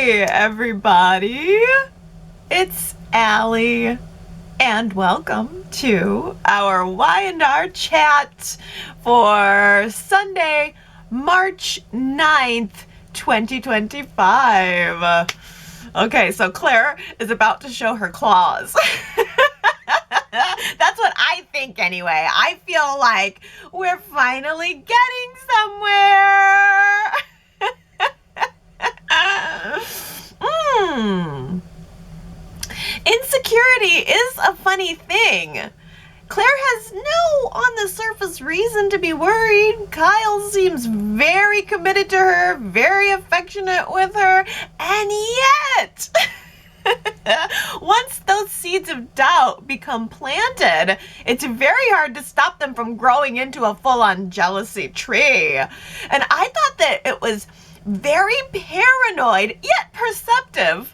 Hey, everybody. It's Allie, and welcome to our Y&R Chat for Sunday, March 9th, 2025. Okay, so Claire is about to show her claws. That's what I think anyway. I feel like we're finally getting somewhere. Insecurity is a funny thing. Claire has no on-the-surface reason to be worried. Kyle seems very committed to her, very affectionate with her, and yet, once those seeds of doubt become planted, it's very hard to stop them from growing into a full-on jealousy tree. And I thought that it was very paranoid, yet perceptive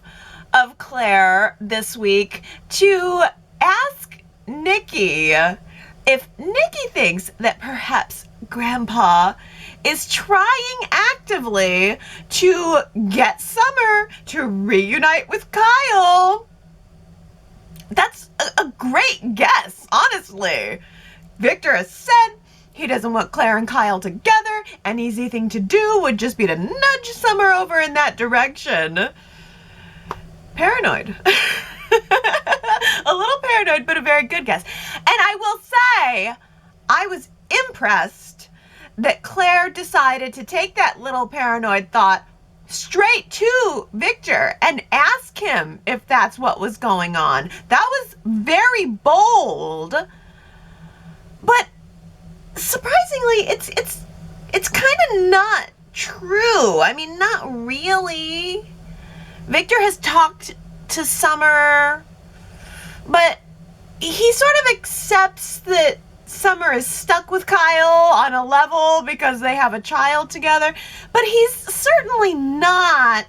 of Claire this week to ask Nikki if Nikki thinks that perhaps Grandpa is trying actively to get Summer to reunite with Kyle. That's a great guess, honestly. Victor has said he doesn't want Claire and Kyle together. An easy thing to do would just be to nudge Summer over in that direction. Paranoid. A little paranoid, but a very good guess. And I will say, I was impressed that Claire decided to take that little paranoid thought straight to Victor and ask him if that's what was going on. That was very bold, but surprisingly, it's kind of not true. I mean, not really. Victor has talked to Summer, but he sort of accepts that Summer is stuck with Kyle on a level because they have a child together, but he's certainly not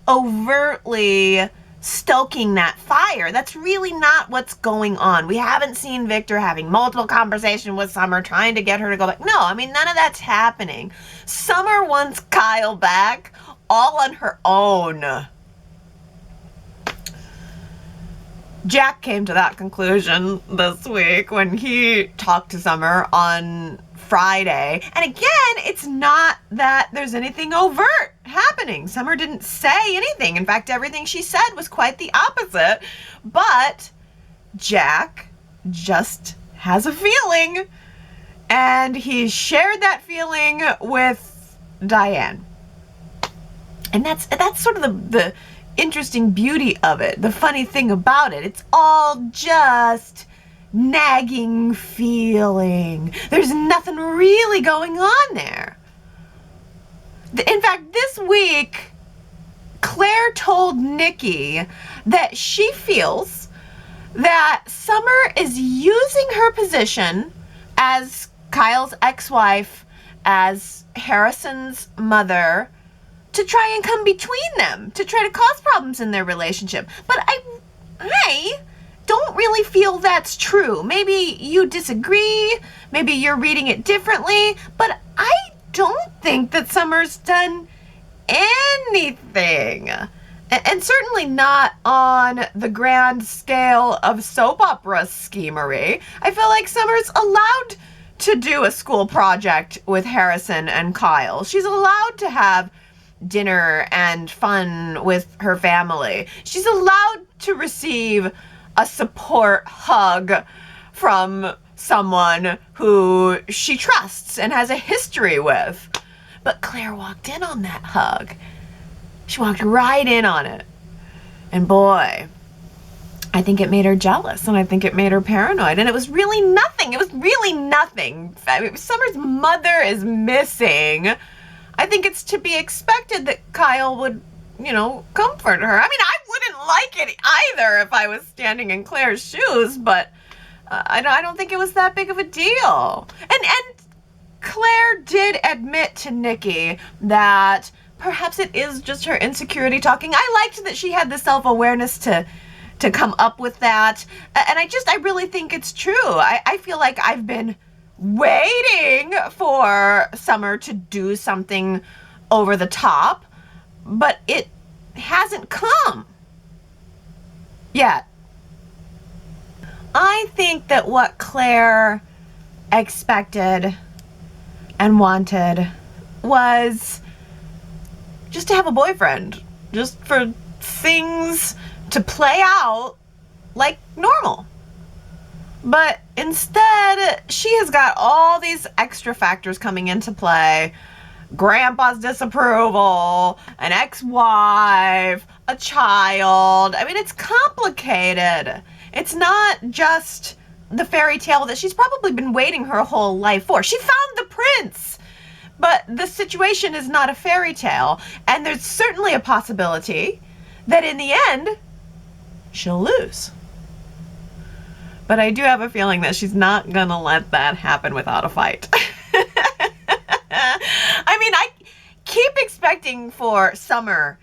overtly stoking that fire. That's really not what's going on. We haven't seen Victor having multiple conversations with Summer, trying to get her to go back. No, I mean, none of that's happening. Summer wants Kyle back all on her own. Jack came to that conclusion this week when he talked to Summer on Friday. And again, it's not that there's anything overt happening. Summer didn't say anything. In fact, everything she said was quite the opposite. But Jack just has a feeling, and he shared that feeling with Diane. And that's sort of the interesting beauty of it, the funny thing about it. It's all just nagging feeling. There's nothing really going on there. In fact, this week, Claire told Nikki that she feels that Summer is using her position as Kyle's ex-wife, as Harrison's mother, to try and come between them, to try to cause problems in their relationship. But I don't really feel that's true. Maybe you disagree, maybe you're reading it differently, but I don't think that Summer's done anything. And certainly not on the grand scale of soap opera schemery. I feel like Summer's allowed to do a school project with Harrison and Kyle. She's allowed to have dinner and fun with her family. She's allowed to receive a support hug from someone who she trusts and has a history with. But Claire walked in on that hug. She walked right in on it. And boy, I think it made her jealous, and I think it made her paranoid. And it was really nothing. It was really nothing. I mean, Summer's mother is missing. I think it's to be expected that Kyle would, comfort her. I mean, I wouldn't like it either if I was standing in Claire's shoes, but I don't think it was that big of a deal. And Claire did admit to Nikki that perhaps it is just her insecurity talking. I liked that she had the self-awareness to come up with that. And I really think it's true. I feel like I've been waiting for Summer to do something over the top, but it hasn't come yet. I think that what Claire expected and wanted was just to have a boyfriend, just for things to play out like normal. But instead, she has got all these extra factors coming into play. Grandpa's disapproval, an ex-wife, a child. I mean, it's complicated. It's not just the fairy tale that she's probably been waiting her whole life for. She found the prince, but the situation is not a fairy tale. And there's certainly a possibility that in the end, she'll lose. But I do have a feeling that she's not gonna let that happen without a fight. I mean, I keep expecting for Summer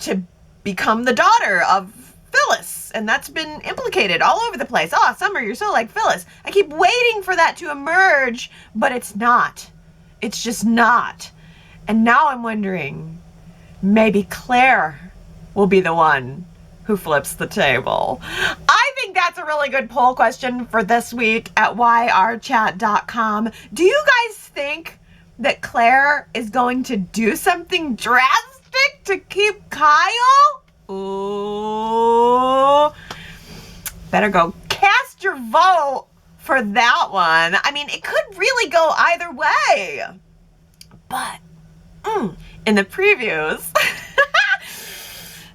to become the daughter of Phyllis, and that's been implicated all over the place. Oh, Summer, you're so like Phyllis. I keep waiting for that to emerge, but it's not. It's just not. And now I'm wondering, maybe Claire will be the one who flips the table. I think that's a really good poll question for this week at yrchat.com. Do you guys think that Claire is going to do something drastic to keep Kyle? Ooh. Better go cast your vote for that one. I mean, it could really go either way. But in the previews,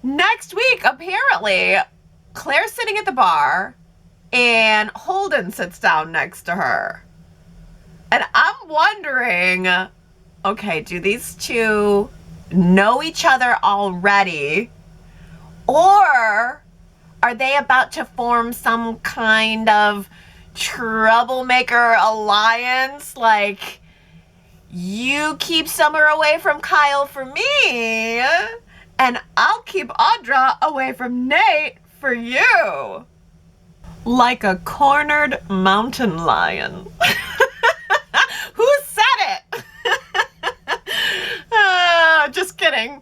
next week, apparently, Claire's sitting at the bar and Holden sits down next to her. And I'm wondering, okay, do these two know each other already? Or are they about to form some kind of troublemaker alliance? Like, you keep Summer away from Kyle for me, and I'll keep Audra away from Nate for you. Like a cornered mountain lion. Who said it? Just kidding.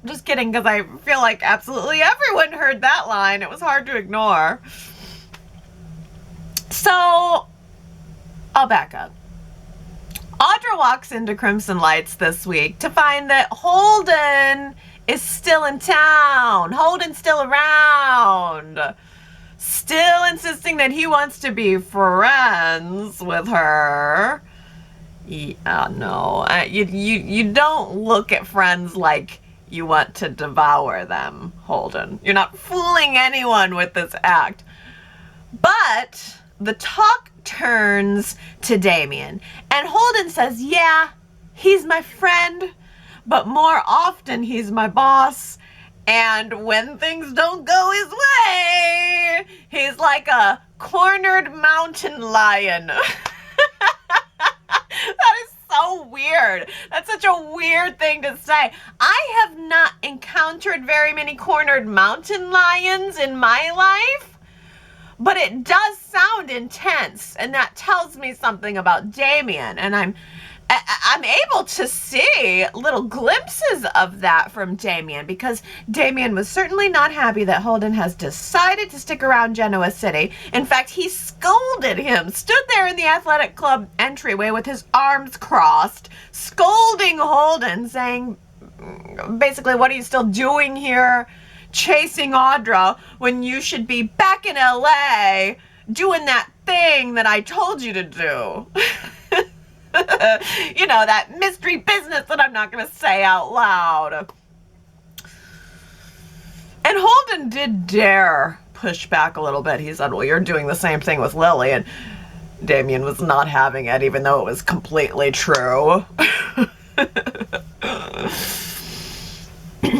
Just kidding, because I feel like absolutely everyone heard that line. It was hard to ignore. So, I'll back up. Audra walks into Crimson Lights this week to find that Holden is still in town. Holden's still around. Still insisting that he wants to be friends with her. Yeah, no. You don't look at friends like you want to devour them, Holden. You're not fooling anyone with this act. But the talk turns to Damian. And Holden says, yeah, he's my friend, but more often he's my boss. And when things don't go his way, he's like a cornered mountain lion. That is so weird. That's such a weird thing to say. I have not encountered very many cornered mountain lions in my life, but it does sound intense, and that tells me something about Damian, and I'm able to see little glimpses of that from Damian, because Damian was certainly not happy that Holden has decided to stick around Genoa City. In fact, he scolded him, stood there in the athletic club entryway with his arms crossed, scolding Holden, saying, basically, what are you still doing here chasing Audra when you should be back in LA doing that thing that I told you to do? You know, that mystery business that I'm not going to say out loud. And Holden did dare push back a little bit. He said, well, you're doing the same thing with Lily. And Damian was not having it, even though it was completely true.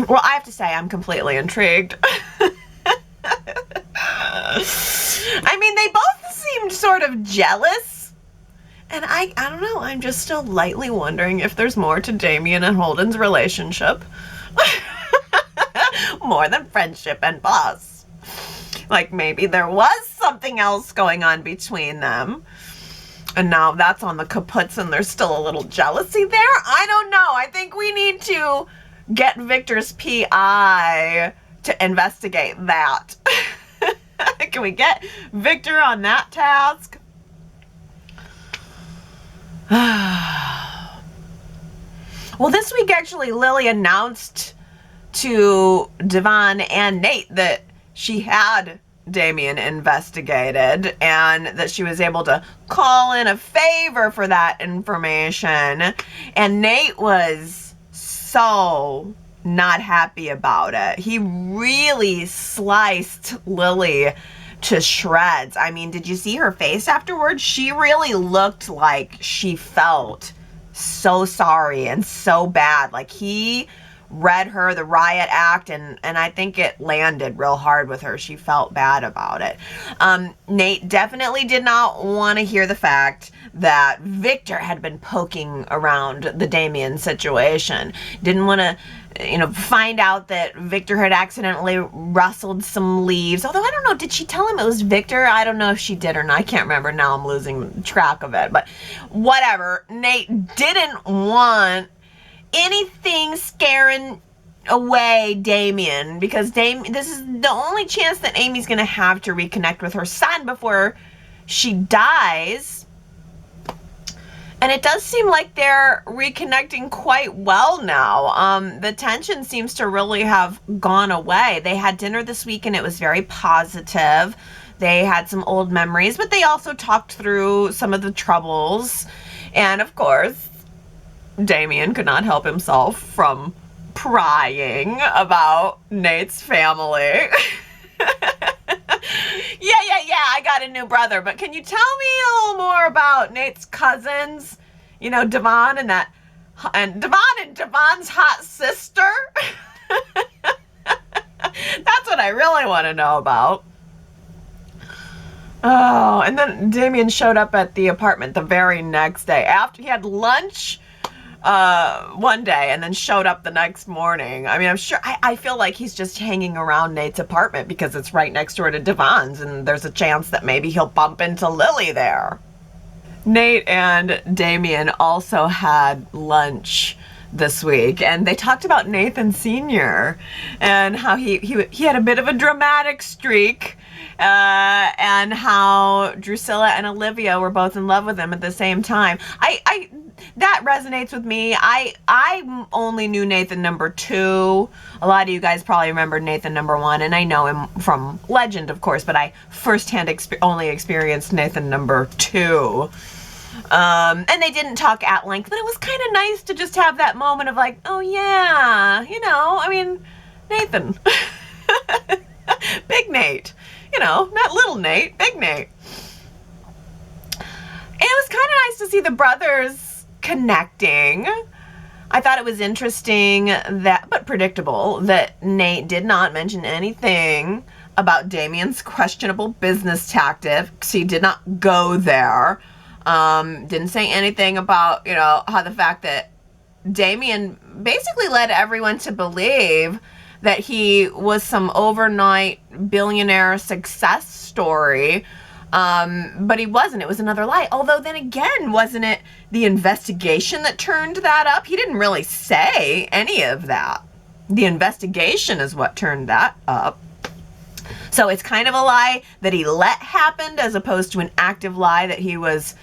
Well, I have to say, I'm completely intrigued. I mean, they both seemed sort of jealous. And I don't know, I'm just still lightly wondering if there's more to Damian and Holden's relationship. More than friendship and boss. Like maybe there was something else going on between them. And now that's on the kaputs and there's still a little jealousy there. I don't know. I think we need to get Victor's PI to investigate that. Can we get Victor on that task? Well, this week actually Lily announced to Devon and Nate that she had Damian investigated and that she was able to call in a favor for that information. And Nate was so not happy about it. He really sliced Lily to shreds. I mean, did you see her face afterwards? She really looked like she felt so sorry and so bad. Like he read her the riot act, and I think it landed real hard with her. She felt bad about it. Nate definitely did not want to hear the fact that Victor had been poking around the Damian situation. Didn't want to, find out that Victor had accidentally rustled some leaves. Although I don't know, did she tell him it was Victor? I don't know if she did or not. I can't remember now. I'm losing track of it. But whatever. Nate didn't want anything scaring away Damian, because this is the only chance that Amy's gonna have to reconnect with her son before she dies. And it does seem like they're reconnecting quite well now. The tension seems to really have gone away. They had dinner this week and it was very positive. They had some old memories, but they also talked through some of the troubles. And of course, Damian could not help himself from prying about Nate's family. Yeah, I got a new brother, but can you tell me a little more about Nate's cousins? Devon and Devon's hot sister? That's what I really want to know about. Oh, and then Damian showed up at the apartment the very next day after he had lunch one day and then showed up the next morning. I mean, I'm sure, I feel like he's just hanging around Nate's apartment because it's right next door to Devon's, and there's a chance that maybe he'll bump into Lily there. Nate and Damian also had lunch this week, and they talked about Nathan Sr. and how he had a bit of a dramatic streak, and how Drusilla and Olivia were both in love with him at the same time. That resonates with me. I only knew Nathan number 2. A lot of you guys probably remember Nathan number 1, and I know him from legend, of course, but I firsthand only experienced Nathan number 2. And they didn't talk at length, but it was kind of nice to just have that moment of like, oh yeah, Nathan. Big Nate. Not little Nate, big Nate. And it was kind of nice to see the brothers connecting. I thought it was interesting but predictable, that Nate did not mention anything about Damian's questionable business tactics. He did not go there. Didn't say anything about, how the fact that Damian basically led everyone to believe that he was some overnight billionaire success story. But he wasn't. It was another lie. Although then again, wasn't it the investigation that turned that up? He didn't really say any of that. The investigation is what turned that up. So it's kind of a lie that he let happen as opposed to an active lie that he was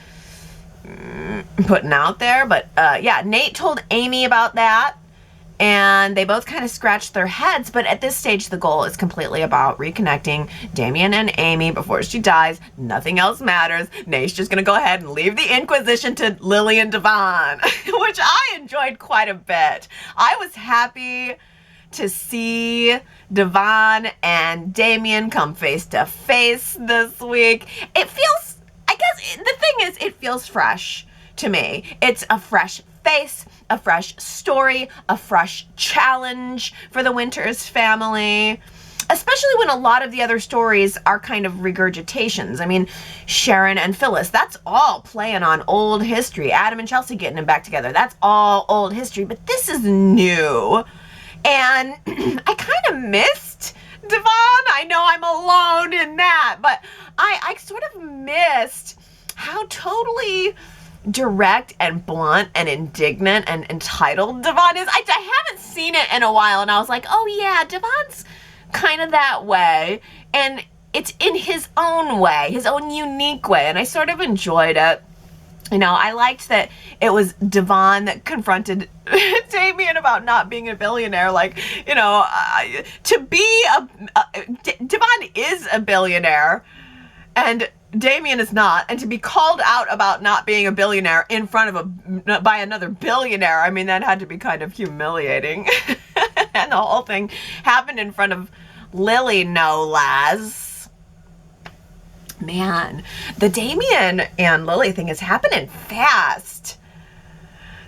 putting out there. But yeah, Nate told Amy about that, and they both kind of scratched their heads. But at this stage, the goal is completely about reconnecting Damian and Amy before she dies. Nothing else matters. Nate's just going to go ahead and leave the Inquisition to Lily and Devon, which I enjoyed quite a bit. I was happy to see Devon and Damian come face to face this week. It feels, I guess the thing is, it feels fresh to me. It's a fresh face, a fresh story, a fresh challenge for the Winters family, especially when a lot of the other stories are kind of regurgitations. I mean, Sharon and Phyllis, that's all playing on old history. Adam and Chelsea getting them back together, that's all old history, but this is new. And I kind of missed Devon. I know I'm alone in that, but I sort of missed how totally direct and blunt and indignant and entitled Devon is. I haven't seen it in a while, and I was like, oh yeah, Devon's kind of that way, and it's in his own way, his own unique way, and I sort of enjoyed it. You know, I liked that it was Devon that confronted Damian about not being a billionaire. Like, you know, Devon is a billionaire, and Damian is not, and to be called out about not being a billionaire in front of by another billionaire, I mean, that had to be kind of humiliating. And the whole thing happened in front of Lily, no less. Man, the Damian and Lily thing is happening fast.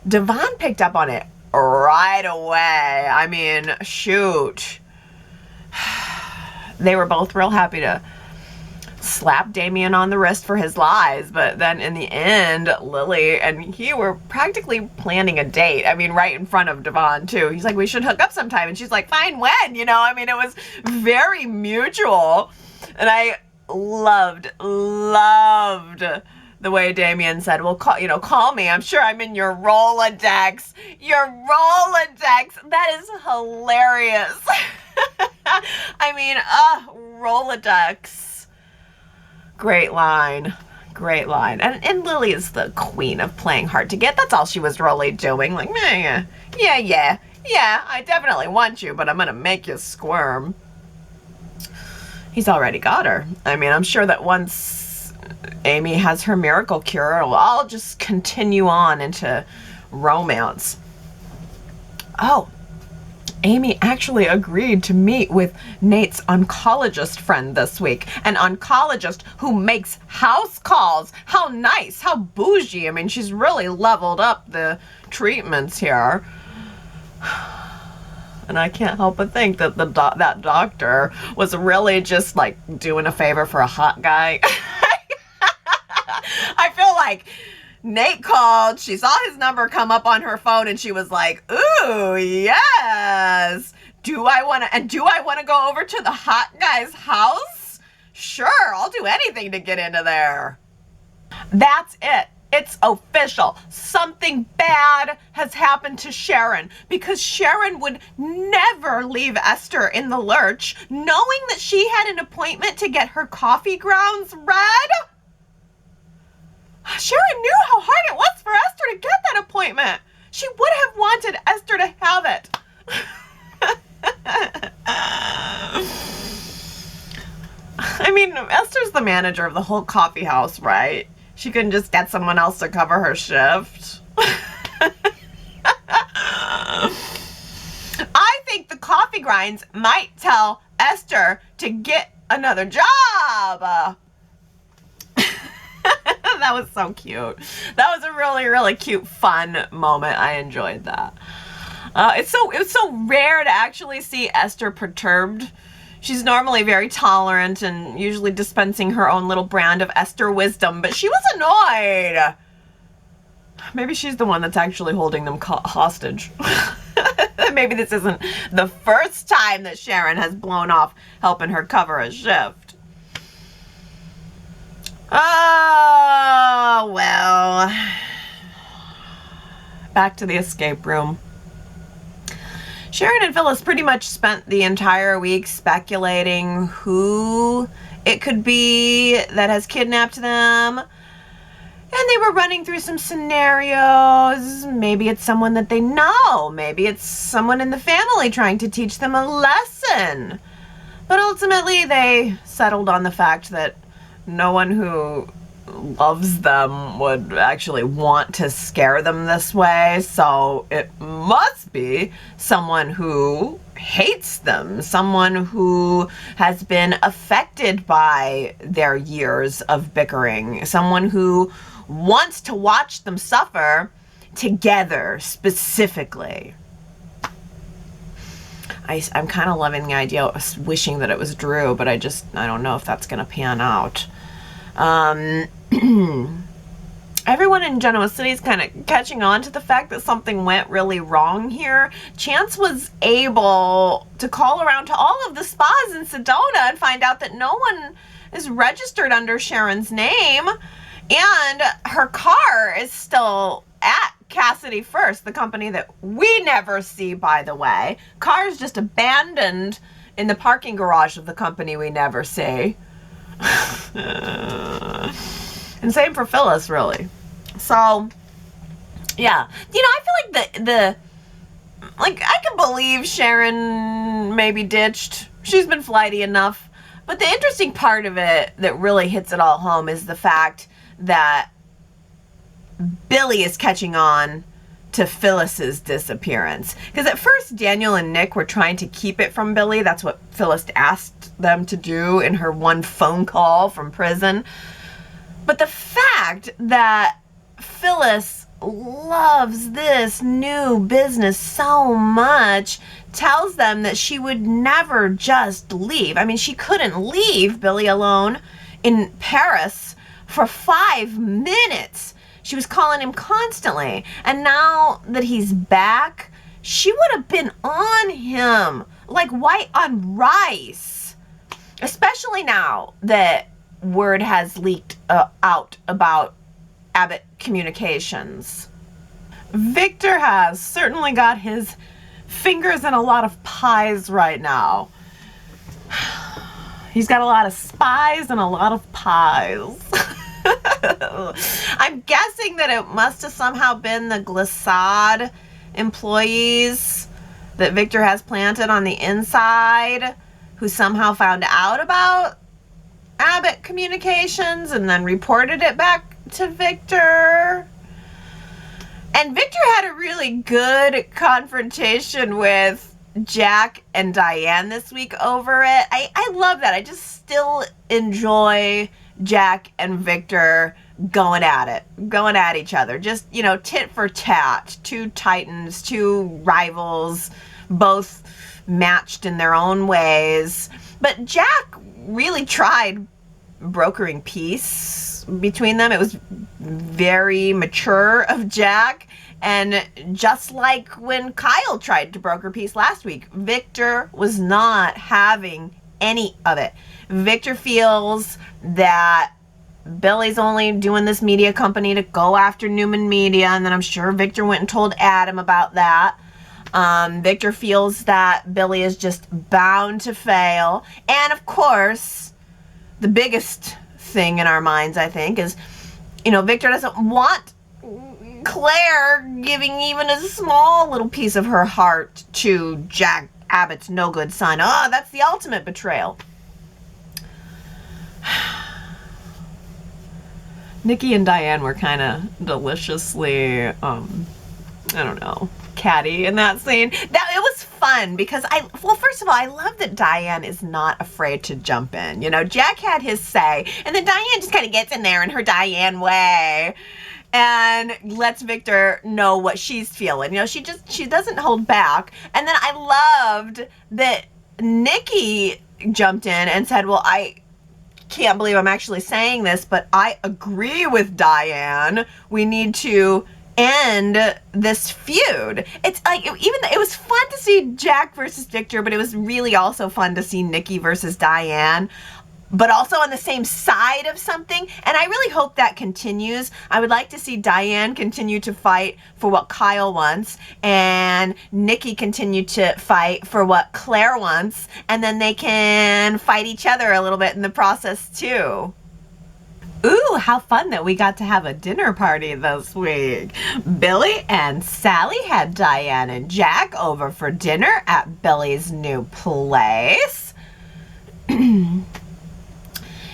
Devon picked up on it right away. I mean, shoot. They were both real happy to slap Damian on the wrist for his lies, but then in the end, Lily and he were practically planning a date. I mean, right in front of Devon too. He's like, we should hook up sometime, and she's like, fine, when? You know, I mean, it was very mutual, and I loved the way Damian said, well, call me. I'm sure I'm in your Rolodex. Your Rolodex. That is hilarious. I mean, Rolodex. Great line. Great line. And Lily is the queen of playing hard to get. That's all she was really doing. Like, yeah, I definitely want you, but I'm going to make you squirm. He's already got her. I mean, I'm sure that once Amy has her miracle cure, it'll all just continue on into romance. Oh, Amy actually agreed to meet with Nate's oncologist friend this week. An oncologist who makes house calls. How nice, how bougie. I mean, she's really leveled up the treatments here. And I can't help but think that that doctor was really just like doing a favor for a hot guy. I feel like Nate called, she saw his number come up on her phone, and she was like, ooh, yes. Do I want to go over to the hot guy's house? Sure, I'll do anything to get into there. That's it. It's official. Something bad has happened to Sharon, because Sharon would never leave Esther in the lurch, knowing that she had an appointment to get her coffee grounds read. Sharon knew how hard it was for Esther to get that appointment. She would have wanted Esther to have it. I mean, Esther's the manager of the whole coffee house, right? She couldn't just get someone else to cover her shift. I think the coffee grinds might tell Esther to get another job. That was so cute. That was a really, really cute, fun moment. I enjoyed that. It was so rare to actually see Esther perturbed. She's normally very tolerant and usually dispensing her own little brand of Esther wisdom, but she was annoyed. Maybe she's the one that's actually holding them hostage. Maybe this isn't the first time that Sharon has blown off helping her cover a shift. Oh, well. Back to the escape room. Sharon and Phyllis pretty much spent the entire week speculating who it could be that has kidnapped them. And they were running through some scenarios. Maybe it's someone that they know. Maybe it's someone in the family trying to teach them a lesson. But ultimately, they settled on the fact that no one who loves them would actually want to scare them this way, so it must be someone who hates them, someone who has been affected by their years of bickering, someone who wants to watch them suffer together specifically. I'm kind of loving the idea of wishing that it was Drew, but I don't know if that's going to pan out. Everyone in Genoa City is kind of catching on to the fact that something went really wrong here. Chance was able to call around to all of the spas in Sedona and find out that no one is registered under Sharon's name. And her car is still at Cassidy First, the company that we never see, by the way. Car is just abandoned in the parking garage of the company we never see. And same for Phyllis, really. So, yeah. You know, I feel like I can believe Sharon maybe ditched. She's been flighty enough. But the interesting part of it that really hits it all home is the fact that Billy is catching on to Phyllis's disappearance. Because at first, Daniel and Nick were trying to keep it from Billy. That's what Phyllis asked them to do in her one phone call from prison. But the fact that Phyllis loves this new business so much tells them that she would never just leave. I mean, she couldn't leave Billy alone in Paris for 5 minutes. She was calling him constantly. And now that he's back, she would have been on him like white on rice. Especially now that word has leaked out about Abbott Communications. Victor has certainly got his fingers in a lot of pies right now. He's got a lot of spies and a lot of pies. I'm guessing that it must have somehow been the Glissade employees that Victor has planted on the inside who somehow found out about Abbott Communications and then reported it back to Victor. And Victor had a really good confrontation with Jack and Diane this week over it. I love that. I just still enjoy Jack and Victor going at each other. Just, you know, tit for tat. Two titans, two rivals, both matched in their own ways. But Jack really tried brokering peace between them. It was very mature of Jack. And just like when Kyle tried to broker peace last week, Victor was not having any of it. Victor feels that Billy's only doing this media company to go after Newman Media, and then I'm sure Victor went and told Adam about that. Victor feels that Billy is just bound to fail. And of course, the biggest thing in our minds, I think, is, you know, Victor doesn't want Claire giving even a small little piece of her heart to Jack Abbott's no good son. Oh, that's the ultimate betrayal. Nikki and Diane were kind of deliciously, I don't know, catty in that scene. It was fun because first of all, I love that Diane is not afraid to jump in. You know, Jack had his say, and then Diane just kind of gets in there in her Diane way and lets Victor know what she's feeling. You know, she doesn't hold back. And then I loved that Nikki jumped in and said, well, I can't believe I'm actually saying this, but I agree with Diane. We need to end this feud. It's like, it was fun to see Jack versus Victor, but it was really also fun to see Nikki versus Diane, but also on the same side of something. And I really hope that continues. I would like to see Diane continue to fight for what Kyle wants and Nikki continue to fight for what Claire wants. And then they can fight each other a little bit in the process too. Ooh, how fun that we got to have a dinner party this week. Billy and Sally had Diane and Jack over for dinner at Billy's new place.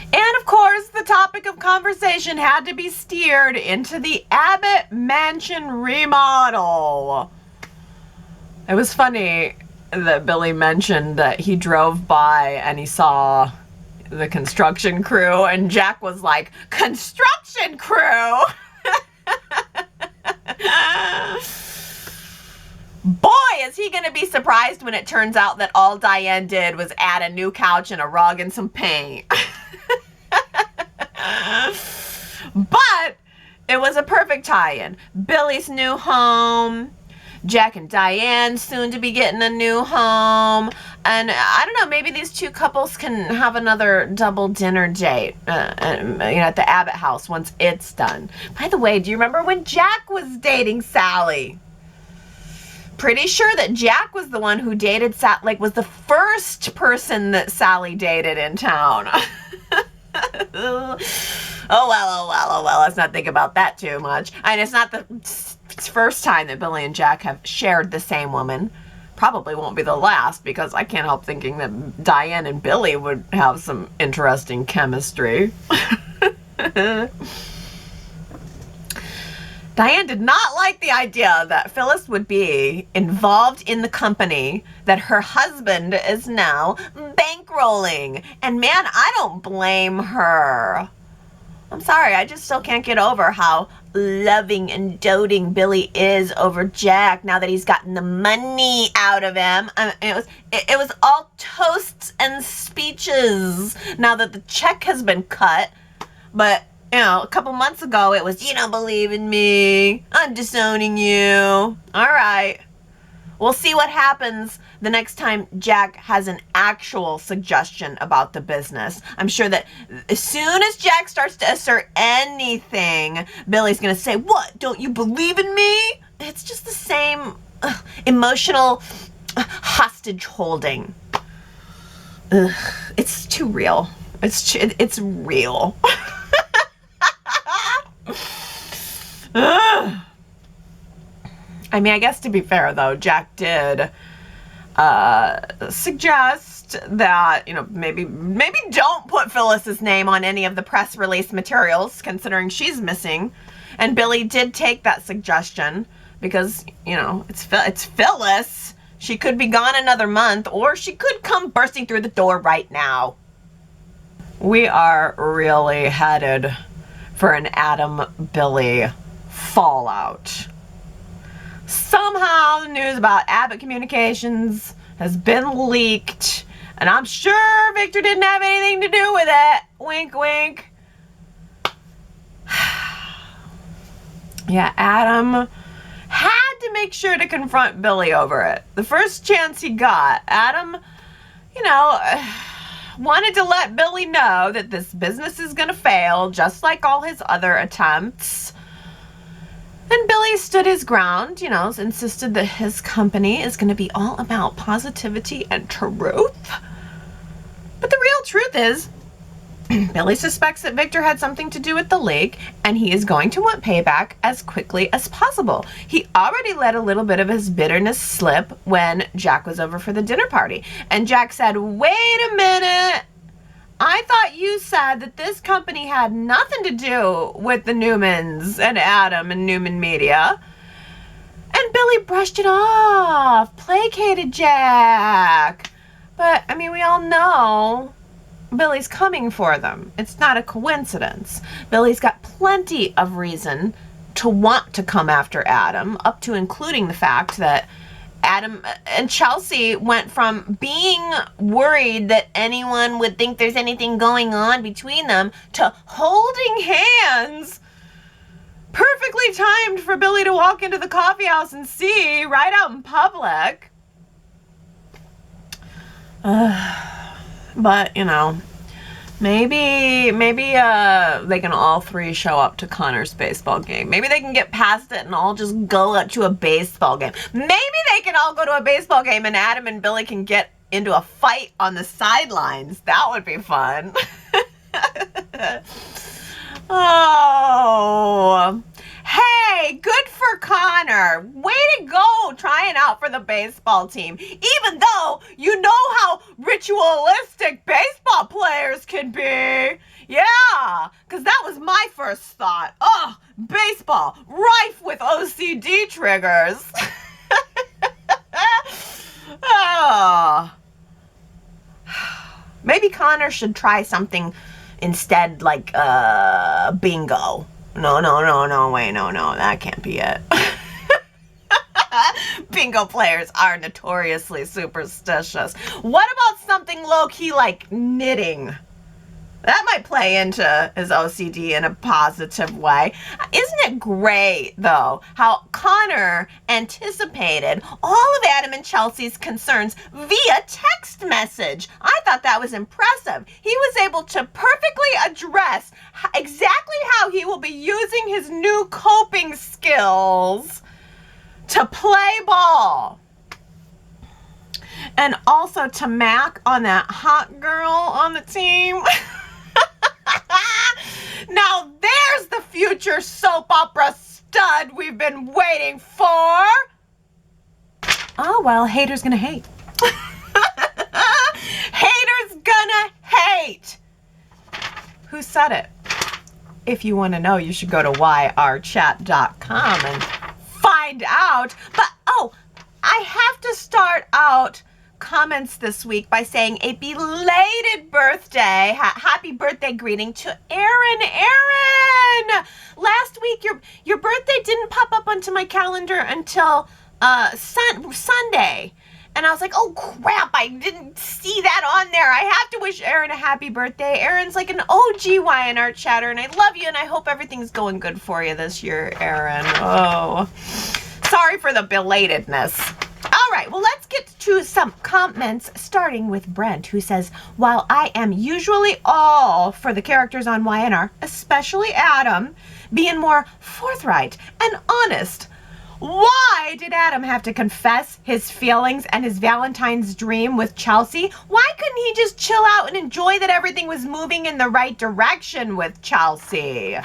And of course, the topic of conversation had to be steered into the Abbott Mansion remodel. It was funny that Billy mentioned that he drove by and he saw the construction crew, and Jack was like, construction crew? Boy, is he gonna be surprised when it turns out that all Diane did was add a new couch and a rug and some paint. But it was a perfect tie-in. Billy's new home, Jack and Diane soon to be getting a new home. And I don't know, maybe these two couples can have another double dinner date at the Abbott house once it's done. By the way, do you remember when Jack was dating Sally? Pretty sure that Jack was the one who dated Sally, like was the first person that Sally dated in town. Oh well, let's not think about that too much. And it's not the first time that Billy and Jack have shared the same woman. Probably won't be the last, because I can't help thinking that Diane and Billy would have some interesting chemistry. Diane did not like the idea that Phyllis would be involved in the company that her husband is now bankrolling. And man, I don't blame her. I'm sorry, I just still can't get over how loving and doting Billy is over Jack now that he's gotten the money out of him. It was all toasts and speeches now that the check has been cut. But a couple months ago, it was, you don't believe in me. I'm disowning you. All right. We'll see what happens the next time Jack has an actual suggestion about the business. I'm sure that as soon as Jack starts to assert anything, Billy's going to say, what? Don't you believe in me? It's just the same emotional hostage holding. It's too real. It's real. I mean, I guess to be fair, though, Jack did suggest that, maybe don't put Phyllis's name on any of the press release materials, considering she's missing. And Billy did take that suggestion because, it's Phyllis. She could be gone another month, or she could come bursting through the door right now. We are really headed for an Adam-Billy fallout. Somehow the news about Abbott Communications has been leaked, and I'm sure Victor didn't have anything to do with it. Wink, wink. Yeah, Adam had to make sure to confront Billy over it. The first chance he got, Adam, wanted to let Billy know that this business is going to fail, just like all his other attempts. And Billy stood his ground, insisted that his company is going to be all about positivity and truth. But the real truth is, Billy suspects that Victor had something to do with the leak, and he is going to want payback as quickly as possible. He already let a little bit of his bitterness slip when Jack was over for the dinner party. And Jack said, wait a minute. I thought you said that this company had nothing to do with the Newmans and Adam and Newman Media. And Billy brushed it off, placated Jack. But, we all know Billy's coming for them. It's not a coincidence. Billy's got plenty of reason to want to come after Adam, up to including the fact that Adam and Chelsea went from being worried that anyone would think there's anything going on between them to holding hands. Perfectly timed for Billy to walk into the coffee house and see right out in public. But, maybe they can all three show up to Connor's baseball game. Maybe they can get past it and all just go up to a baseball game. Maybe they can all go to a baseball game and Adam and Billy can get into a fight on the sidelines. That would be fun. Oh. Hey, good for Connor. Way to go trying out for the baseball team. Even though you know how ritualistic baseball players can be. Yeah, because that was my first thought. Oh, baseball, rife with OCD triggers. Oh. Maybe Connor should try something instead, like bingo. No, wait, no, that can't be it. Bingo players are notoriously superstitious. What about something low-key like knitting? That might play into his OCD in a positive way. Isn't it great, though, how Connor anticipated all of Adam and Chelsea's concerns via text message? I thought that was impressive. He was able to perfectly address exactly how he will be using his new coping skills to play ball. And also to Mac on that hot girl on the team. Now there's the future soap opera stud we've been waiting for. Oh, well, haters gonna hate. Haters gonna hate. Who said it? If you want to know, you should go to yrchat.com and find out. But, oh, I have to start out comments this week by saying a belated birthday, happy birthday greeting to Aaron. Aaron! Last week, your birthday didn't pop up onto my calendar until Sunday. And I was like, oh crap, I didn't see that on there. I have to wish Aaron a happy birthday. Aaron's like an OG Y&R chatter, and I love you, and I hope everything's going good for you this year, Aaron. Oh, sorry for the belatedness. All right, well, let's get to some comments, starting with Brent, who says, while I am usually all for the characters on Y&R, especially Adam, being more forthright and honest, why did Adam have to confess his feelings and his Valentine's dream with Chelsea? Why couldn't he just chill out and enjoy that everything was moving in the right direction with Chelsea?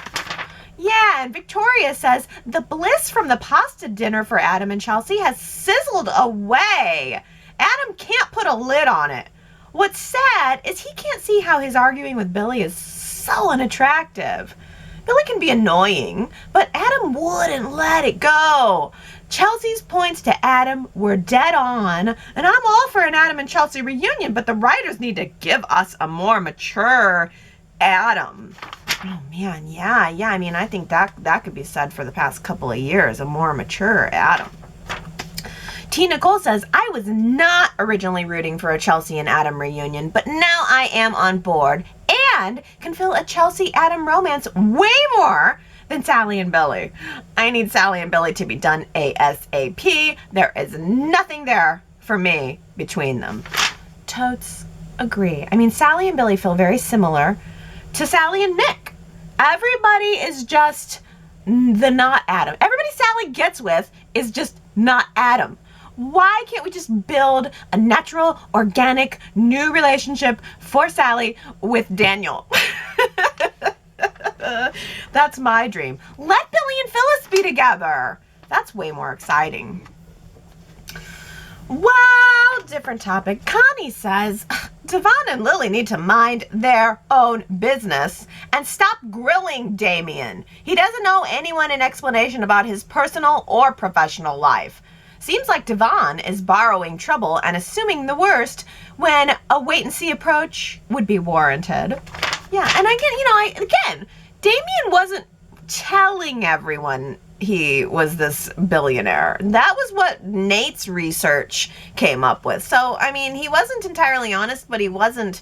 Yeah, and Victoria says, the bliss from the pasta dinner for Adam and Chelsea has sizzled away. Adam can't put a lid on it. What's sad is he can't see how his arguing with Billy is so unattractive. Billy can be annoying, but Adam wouldn't let it go. Chelsea's points to Adam were dead on, and I'm all for an Adam and Chelsea reunion, but the writers need to give us a more mature Adam. Oh man, yeah, I mean, I think that could be said for the past couple of years, a more mature Adam. T. Nicole says, I was not originally rooting for a Chelsea and Adam reunion, but now I am on board and can feel a Chelsea-Adam romance way more than Sally and Billy. I need Sally and Billy to be done ASAP. There is nothing there for me between them. Totes agree. I mean, Sally and Billy feel very similar to Sally and Nick. Everybody is just the not Adam. Everybody Sally gets with is just not Adam. Why can't we just build a natural, organic, new relationship for Sally with Daniel? That's my dream. Let Billy and Phyllis be together. That's way more exciting. Well, different topic. Connie says, Devon and Lily need to mind their own business and stop grilling Damian. He doesn't owe anyone an explanation about his personal or professional life. Seems like Devon is borrowing trouble and assuming the worst when a wait-and-see approach would be warranted. Yeah, and again, Damian wasn't telling everyone he was this billionaire. That was what Nate's research came up with. So, I mean, he wasn't entirely honest, but he wasn't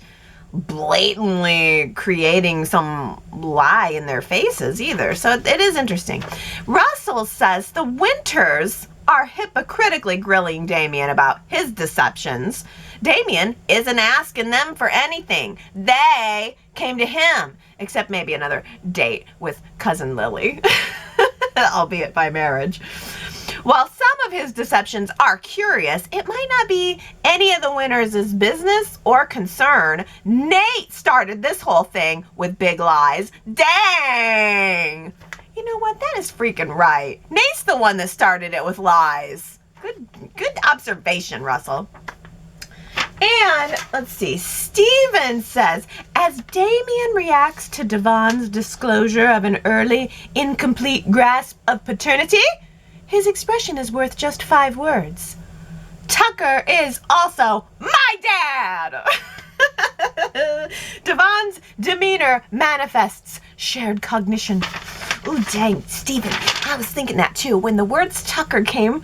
blatantly creating some lie in their faces either. So it is interesting. Russell says the Winters are hypocritically grilling Damian about his deceptions. Damian isn't asking them for anything. They came to him, except maybe another date with cousin Lily, albeit by marriage. While some of his deceptions are curious, it might not be any of the Winters' business or concern. Nate started this whole thing with big lies. Dang! You know what? That is freaking right. Nate's the one that started it with lies. Good observation, Russell. And let's see, Steven says, as Damian reacts to Devon's disclosure of an early, incomplete grasp of paternity, his expression is worth just 5 words. Tucker is also my dad! Devon's demeanor manifests shared cognition. Ooh, dang, Steven, I was thinking that too. When the words Tucker came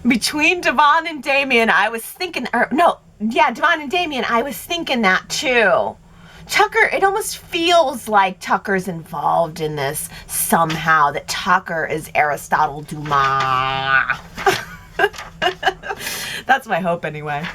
between Devon and Damian, I was thinking, Devon and Damian, I was thinking that too. Tucker, it almost feels like Tucker's involved in this somehow, that Tucker is Aristotle Dumas. That's my hope anyway.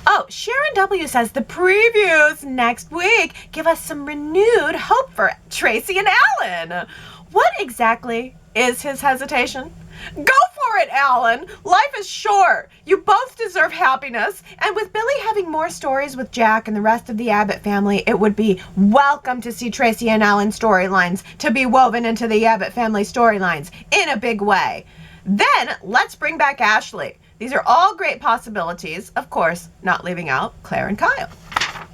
Oh, Sharon W. says the previews next week give us some renewed hope for Tracy and Alan. What exactly is his hesitation? Go for it, Alan. Life is short. You both deserve happiness. And with Billy having more stories with Jack and the rest of the Abbott family, it would be welcome to see Tracy and Alan storylines to be woven into the Abbott family storylines in a big way. Then let's bring back Ashley. These are all great possibilities, of course, not leaving out Claire and Kyle.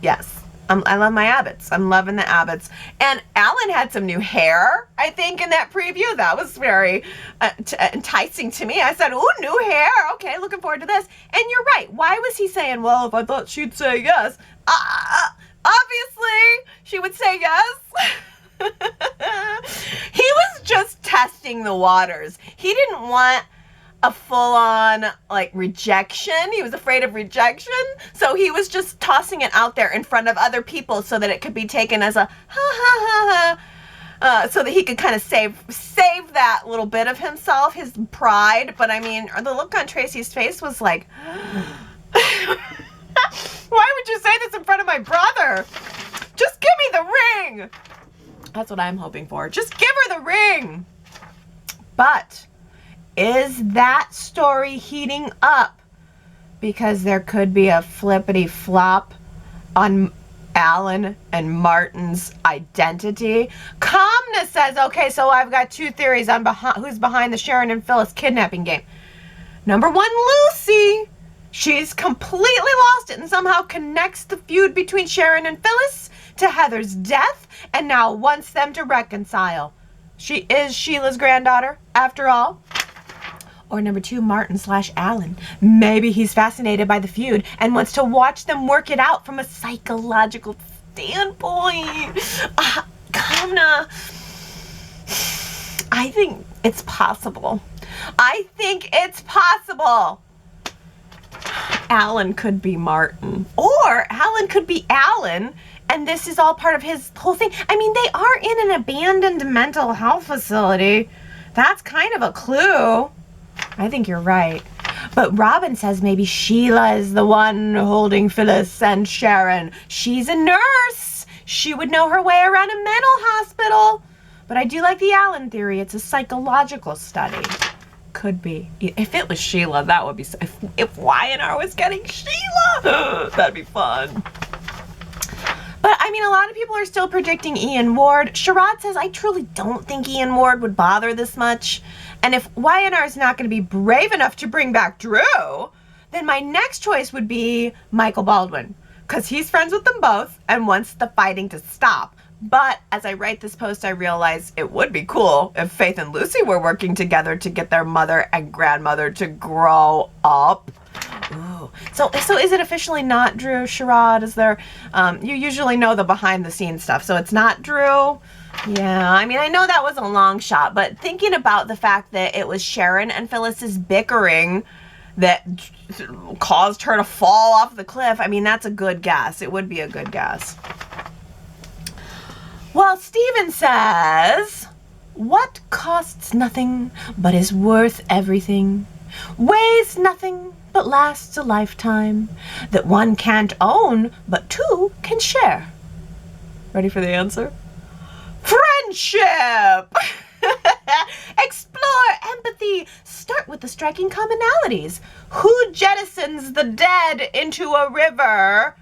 Yes, I love my Abbotts. I'm loving the Abbotts. And Alan had some new hair, I think, in that preview. That was very enticing to me. I said, ooh, new hair. Okay, looking forward to this. And you're right. Why was he saying, well, if I thought she'd say yes? Obviously, she would say yes. He was just testing the waters. He didn't want a full-on like rejection. He was afraid of rejection, so he was just tossing it out there in front of other people so that it could be taken as a ha ha ha, so that he could kind of save that little bit of himself, his pride. But I mean, the look on Tracy's face was like, why would you say this in front of my brother? Just give me the ring. That's what I'm hoping for. Just give her the ring. But is that story heating up because there could be a flippity flop on Alan and Martin's identity? Calmness says, okay, so I've got two theories on who's behind the Sharon and Phyllis kidnapping game. Number one, Lucy. She's completely lost it and somehow connects the feud between Sharon and Phyllis to Heather's death and now wants them to reconcile. She is Sheila's granddaughter, after all. Or number two, Martin/Alan. Maybe he's fascinated by the feud and wants to watch them work it out from a psychological standpoint. Kamna, I think it's possible. I think it's possible. Alan could be Martin. Or Alan could be Alan, and this is all part of his whole thing. I mean, they are in an abandoned mental health facility. That's kind of a clue. I think you're right. But Robin says maybe Sheila is the one holding Phyllis and Sharon. She's a nurse. She would know her way around a mental hospital. But I do like the Alan theory. It's a psychological study. Could be. If it was Sheila, that would be... If Y&R was getting Sheila, that'd be fun. But, I mean, a lot of people are still predicting Ian Ward. Sherrod says, I truly don't think Ian Ward would bother this much. And if Y&R is not going to be brave enough to bring back Drew, then my next choice would be Michael Baldwin, because he's friends with them both and wants the fighting to stop. But as I write this post, I realize it would be cool if Faith and Lucy were working together to get their mother and grandmother to grow up. Ooh. So is it officially not Drew, Sherrod? Is there, you usually know the behind the scenes stuff, so it's not Drew? Yeah, I mean, I know that was a long shot, but thinking about the fact that it was Sharon and Phyllis's bickering that caused her to fall off the cliff, I mean, that's a good guess. It would be a good guess. Well, Steven says, what costs nothing but is worth everything, weighs nothing but lasts a lifetime, that one can't own but two can share. Ready for the answer? Friendship! Explore empathy. Start with the striking commonalities. Who jettisons the dead into a river?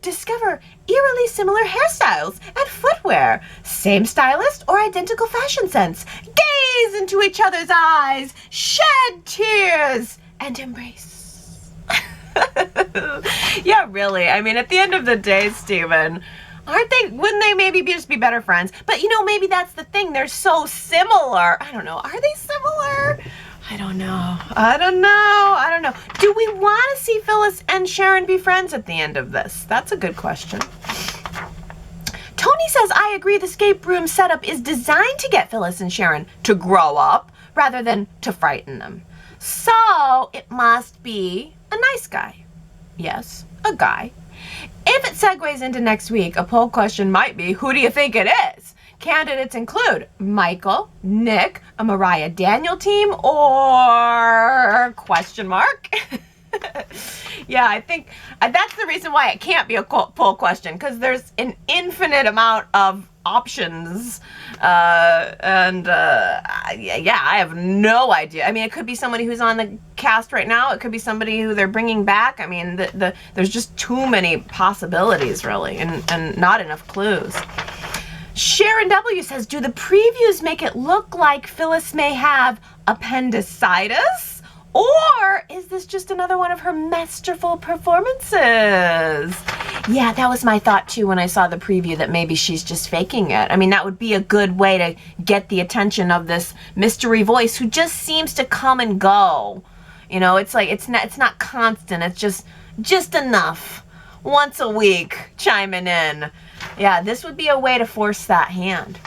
Discover eerily similar hairstyles and footwear. Same stylist or identical fashion sense. Gaze into each other's eyes. Shed tears and embrace. Yeah, really. I mean, at the end of the day, Steven, wouldn't they maybe just be better friends? But you know, maybe that's the thing. They're so similar. I don't know. Are they similar? I don't know. Do we want to see Phyllis and Sharon be friends at the end of this? That's a good question. Tony says, I agree the escape room setup is designed to get Phyllis and Sharon to grow up rather than to frighten them. So it must be a nice guy. Yes, a guy If it segues into next week, a poll question might be, who do you think it is? Candidates include Michael, Nick, a Mariah Daniel team, or question mark? Yeah, I think that's the reason why it can't be a poll question, because there's an infinite amount of options. Yeah, I have no idea. I mean, it could be somebody who's on the cast right now. It could be somebody who they're bringing back. I mean, there's just too many possibilities, really, and not enough clues. Sharon W. says, do the previews make it look like Phyllis may have appendicitis? Or is this just another one of her masterful performances? Yeah, that was my thought too when I saw the preview, that maybe she's just faking it. I mean, that would be a good way to get the attention of this mystery voice who just seems to come and go. You know, it's like it's not constant. It's just enough. Once a week chiming in. Yeah, this would be a way to force that hand.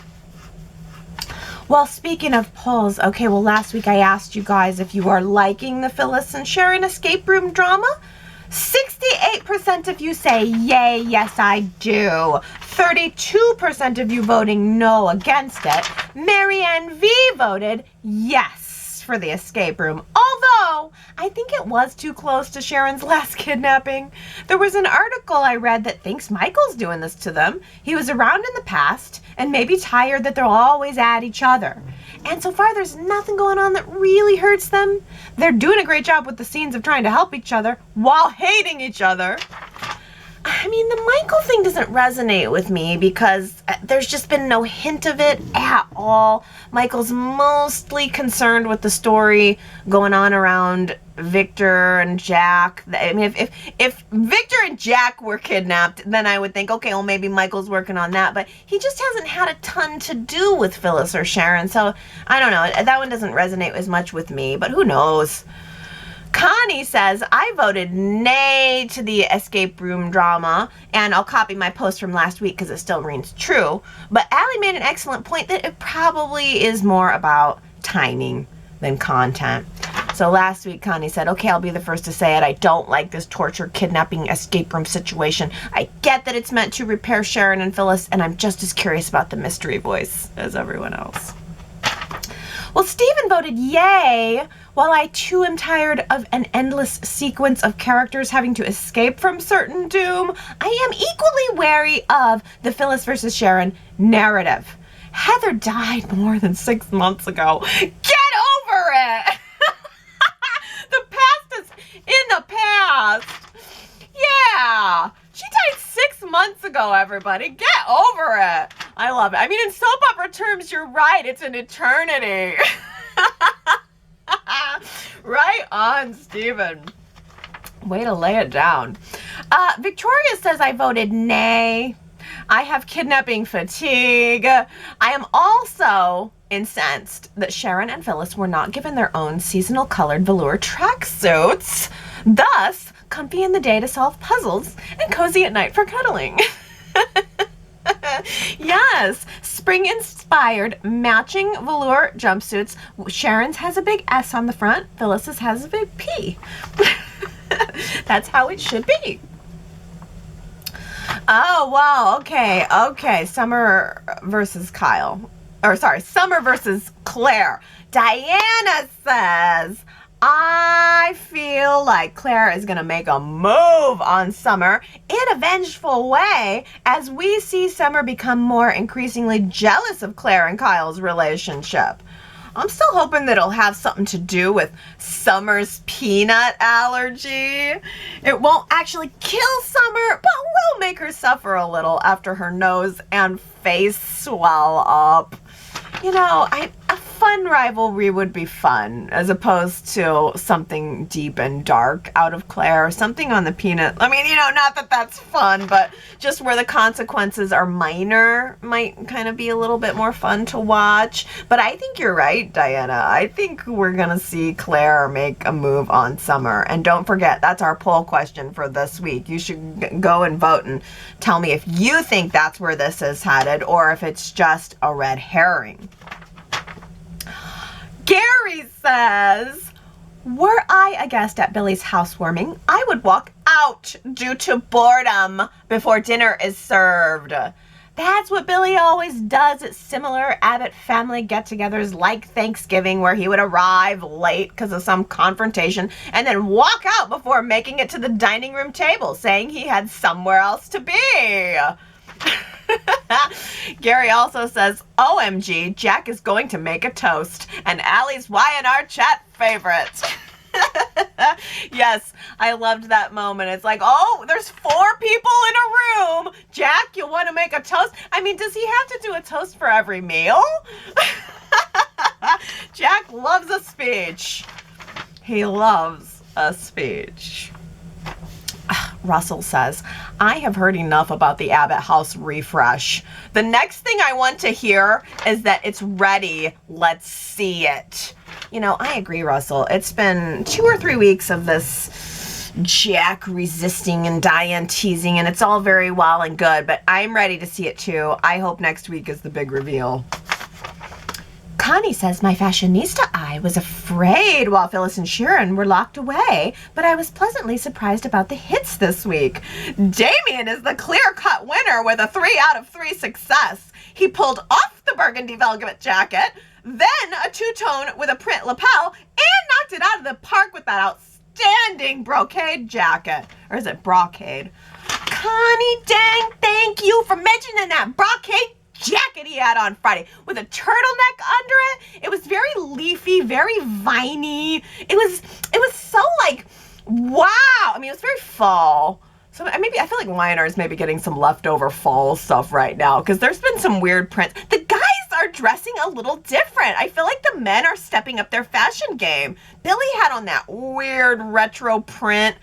Well, speaking of polls, okay, well, last week I asked you guys if you are liking the Phyllis and Sharon escape room drama. 68% of you say, yay, yes, I do. 32% of you voting no against it. Marianne V voted yes for the escape room, although I think it was too close to Sharon's last kidnapping. There was an article I read that thinks Michael's doing this to them. He was around in the past and maybe tired that they're always at each other. And so far there's nothing going on that really hurts them. They're doing a great job with the scenes of trying to help each other while hating each other. I mean, the Michael thing doesn't resonate with me because there's just been no hint of it at all. Michael's mostly concerned with the story going on around Victor and Jack. I mean, if Victor and Jack were kidnapped, then I would think, okay, well, maybe Michael's working on that. But he just hasn't had a ton to do with Phyllis or Sharon. So I don't know. That one doesn't resonate as much with me, but who knows? Connie says, I voted nay to the escape room drama, and I'll copy my post from last week because it still rings true. But Allie made an excellent point that it probably is more about timing than content. So last week, Connie said, okay, I'll be the first to say it. I don't like this torture, kidnapping, escape room situation. I get that it's meant to repair Sharon and Phyllis, and I'm just as curious about the mystery voice as everyone else. Well, Stephen voted yay. While I too am tired of an endless sequence of characters having to escape from certain doom, I am equally wary of the Phyllis versus Sharon narrative. Heather died more than 6 months ago. Get over it! The past is in the past. Yeah. She died 6 months ago, everybody. Get over it. I love it. I mean, in soap opera terms, you're right. It's an eternity. Right on, Stephen. Way to lay it down. Victoria says, I voted nay. I have kidnapping fatigue. I am also incensed that Sharon and Phyllis were not given their own seasonal colored velour tracksuits. Thus, comfy in the day to solve puzzles and cozy at night for cuddling. Yes, spring-inspired matching velour jumpsuits. Sharon's has a big S on the front. Phyllis's has a big P. That's how it should be. Oh, wow. Okay. Summer versus Kyle. Or sorry, Summer versus Claire. Diana says, I feel like Claire is going to make a move on Summer in a vengeful way as we see Summer become more increasingly jealous of Claire and Kyle's relationship. I'm still hoping that it'll have something to do with Summer's peanut allergy. It won't actually kill Summer, but will make her suffer a little after her nose and face swell up. You know, a fun rivalry would be fun as opposed to something deep and dark out of Claire, something on the peanut. I mean, you know, not that that's fun, but just where the consequences are minor might kind of be a little bit more fun to watch. But I think you're right, Diana. I think we're going to see Claire make a move on Summer. And don't forget, that's our poll question for this week. You should go and vote and tell me if you think that's where this is headed or if it's just a red herring. Gary says, were I a guest at Billy's housewarming, I I would walk out due to boredom before dinner is served. That's what Billy always does at similar Abbott family get-togethers like Thanksgiving, where he would arrive late because of some confrontation and then walk out before making it to the dining room table, saying he had somewhere else to be. Gary also says, OMG, Jack is going to make a toast, and Allie's Y&R Chat favorite. Yes, I loved that moment. It's like, oh, there's 4 people in a room. Jack, you want to make a toast? I mean, does he have to do a toast for every meal? Jack loves a speech. He loves a speech. Russell says, I have heard enough about the Abbott House refresh. The next thing I want to hear is that it's ready. Let's see it. You know, I agree, Russell. It's been 2 or 3 weeks of this Jack resisting and Diane teasing, and it's all very well and good, but I'm ready to see it too. I hope next week is the big reveal. Connie says, my fashionista eye was afraid while Phyllis and Sharon were locked away, but I was pleasantly surprised about the hits this week. Damian is the clear-cut winner with a 3 out of 3 success. He pulled off the burgundy velvet jacket, then a two-tone with a print lapel, and knocked it out of the park with that outstanding brocade jacket. Or is it brocade? Connie, dang, thank you for mentioning that brocade jacket he had on Friday with a turtleneck under it. It was very leafy, very viney. It was so like, wow. I mean, it was very fall. So maybe I feel like Y&R is maybe getting some leftover fall stuff right now because there's been some weird prints. The guys are dressing a little different. I feel like the men are stepping up their fashion game. Billy had on that weird retro print.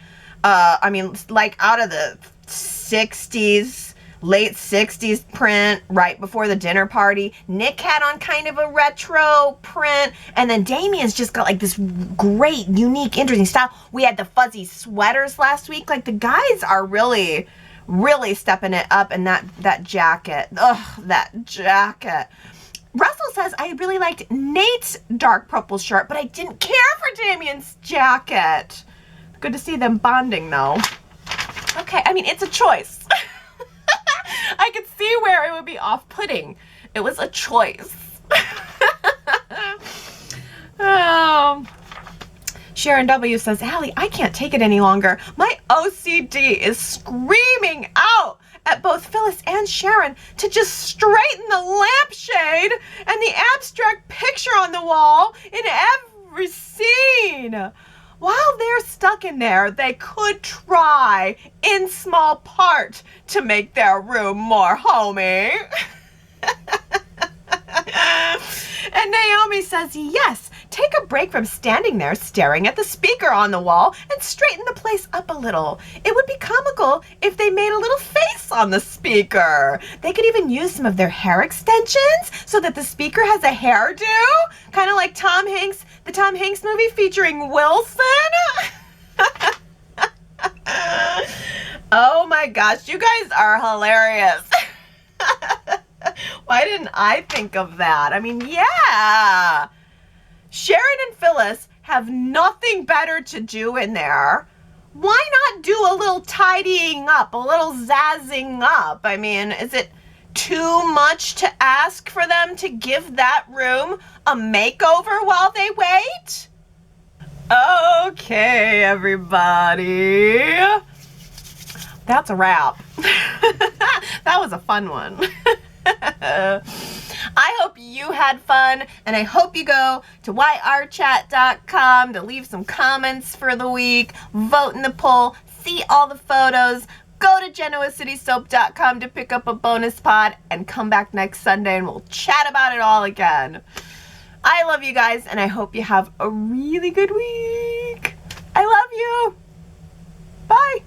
I mean, like out of the 60s. Late 60s print right before the dinner party. Nick had on kind of a retro print. And then Damian's just got like this great, unique, interesting style. We had the fuzzy sweaters last week. Like the guys are really, really stepping it up. And that jacket. Ugh, that jacket. Russell says, I really liked Nate's dark purple shirt, but I didn't care for Damian's jacket. Good to see them bonding though. Okay, I mean, it's a choice. I could see where it would be off-putting. It was a choice. Sharon W. says, Allie, I can't take it any longer. My OCD is screaming out at both Phyllis and Sharon to just straighten the lampshade and the abstract picture on the wall in every scene. While they're stuck in there, they could try, in small part, to make their room more homey. And Naomi says, yes, take a break from standing there staring at the speaker on the wall and straighten the place up a little. It would be comical if they made a little face on the speaker. They could even use some of their hair extensions so that the speaker has a hairdo, kind of like Tom Hanks, the Tom Hanks movie featuring Wilson. Oh my gosh, you guys are hilarious. Why didn't I think of that? I mean, yeah. Sharon and Phyllis have nothing better to do in there. Why not do a little tidying up, a little zazzing up? I mean, is it too much to ask for them to give that room a makeover while they wait? Okay, everybody. That's a wrap. That was a fun one. I hope you had fun, and I hope you go to yrchat.com to leave some comments for the week, vote in the poll, see all the photos, go to genoacitysoap.com to pick up a bonus pod, and come back next Sunday and we'll chat about it all again. I love you guys, and I hope you have a really good week. I love you. Bye.